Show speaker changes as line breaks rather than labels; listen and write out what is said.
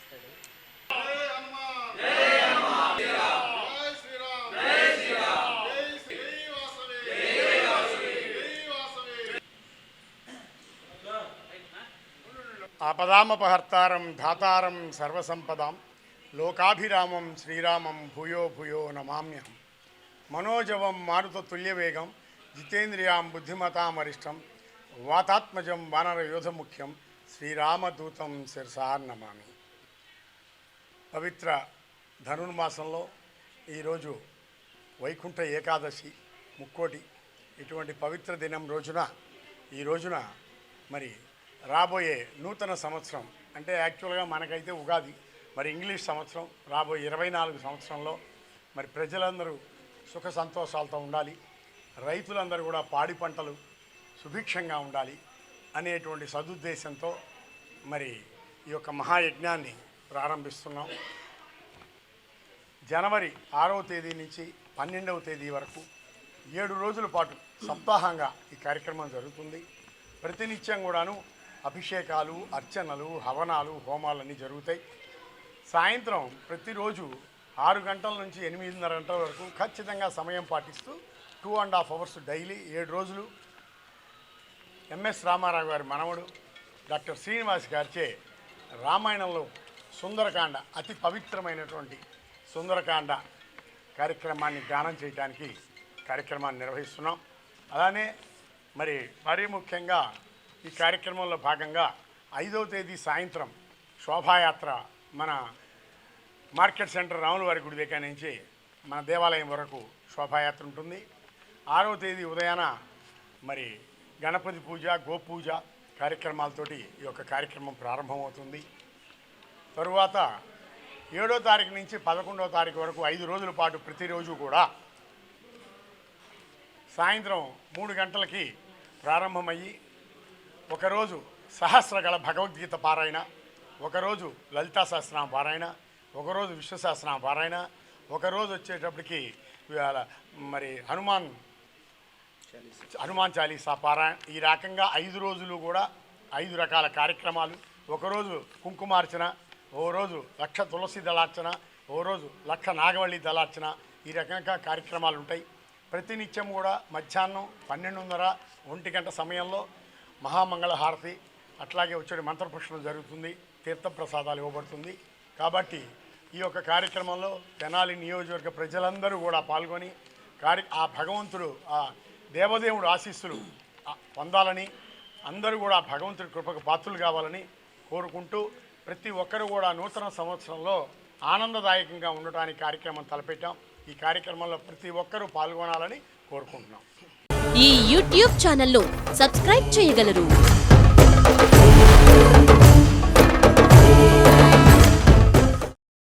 చేస్తాడు.
ఆపదామపహర్తారం ధాతారం సర్వసంపదాం లోకాభిరామం శ్రీరామం భూయో భూయో నమామ్యహం. మనోజవం మారుతతుల్యవేగం జితేంద్రియాం బుద్ధిమతామరిష్టం వాతాత్మజం వానరయోధముఖ్యం శ్రీరామదూతం శిరసార్ నమామి. పవిత్ర ధనుర్మాసంలో ఈరోజు వైకుంఠ ఏకాదశి ముక్కోటి. ఇటువంటి పవిత్ర దినం ఈ రోజున మరి రాబోయే నూతన సంవత్సరం అంటే యాక్చువల్గా మనకైతే ఉగాది, మరి ఇంగ్లీష్ సంవత్సరం రాబోయే 24 సంవత్సరంలో మరి ప్రజలందరూ సుఖ సంతోషాలతో ఉండాలి, రైతులందరూ కూడా పాడి పంటలు సుభిక్షంగా ఉండాలి అనేటువంటి సదుద్దేశంతో మరి ఈ యొక్క మహాయజ్ఞాన్ని ప్రారంభిస్తున్నాం. జనవరి 6వ తేదీ నుంచి 12వ తేదీ వరకు 7 రోజుల పాటు సప్తాహంగా ఈ కార్యక్రమం జరుగుతుంది. ప్రతినిత్యం కూడాను అభిషేకాలు, అర్చనలు, హవనాలు, హోమాలన్నీ జరుగుతాయి. సాయంత్రం ప్రతిరోజు 6 గంటల నుంచి 8:30 గంటల వరకు ఖచ్చితంగా సమయం పాటిస్తూ 2.5 అవర్స్ డైలీ 7 రోజులు ఎంఎస్ రామారావు గారి మనవడు డాక్టర్ శ్రీనివాస్ గారిచే రామాయణంలో సుందరకాండ, అతి పవిత్రమైనటువంటి సుందరకాండ కార్యక్రమాన్ని గానం చేయడానికి కార్యక్రమాన్ని నిర్వహిస్తున్నాం. అలానే మరీ ముఖ్యంగా ఈ కార్యక్రమంలో భాగంగా 5వ తేదీ సాయంత్రం శోభాయాత్ర మన మార్కెట్ సెంటర్ రాములవారి గుడి దగ్గర నుంచి మన దేవాలయం వరకు శోభాయాత్ర ఉంటుంది. 6వ తేదీ ఉదయాన మరి గణపతి పూజ, గోపూజ కార్యక్రమాలతోటి ఈ యొక్క కార్యక్రమం ప్రారంభమవుతుంది. తరువాత 7వ తారీఖు నుంచి 11వ తారీఖు వరకు 5 రోజుల పాటు ప్రతిరోజు కూడా సాయంత్రం 3 గంటలకి ప్రారంభమయ్యి ఒకరోజు సహస్రగల భగవద్గీత పారాయణ, ఒకరోజు లలితా సహస్రనామ పారాయణ, ఒకరోజు విశ్వసహస్రనామ పారాయణ, ఒకరోజు వచ్చేటప్పటికి మరి హనుమాన్ చాలీసా పారాయణ. ఈ రకంగా 5 రోజులు కూడా 5 రకాల కార్యక్రమాలు. ఒకరోజు కుంకుమార్చన, ఓ రోజు 1,00,000 తులసి దళార్చన, ఓ రోజు 1,00,000 నాగవల్లి దళార్చన. ఈ రకంగా కార్యక్రమాలు ఉంటాయి. ప్రతినిత్యం కూడా మధ్యాహ్నం 12:30, 1 గంట సమయంలో మహామంగళ హారతి, అట్లాగే వచ్చే మంత్రపుష్పం జరుగుతుంది, తీర్థప్రసాదాలు ఇవ్వబడుతుంది. కాబట్టి ఈ యొక్క కార్యక్రమంలో తెనాలి నియోజకవర్గ ప్రజలందరూ కూడా పాల్గొని ఆ భగవంతుడు, ఆ దేవదేవుడు ఆశీస్సులు పొందాలని, అందరూ కూడా భగవంతుడి కృపకు పాత్రులు కావాలని కోరుకుంటూ ప్రతి ఒక్కరూ కూడా నూతన సంవత్సరంలో ఆనందదాయకంగా ఉండటానికి కార్యక్రమం తలపెట్టాం. ఈ కార్యక్రమంలో ప్రతి ఒక్కరూ పాల్గొనాలని కోరుకుంటున్నాం.
ఈ యూట్యూబ్ ఛానల్లో సబ్స్క్రైబ్ చేయగలరు.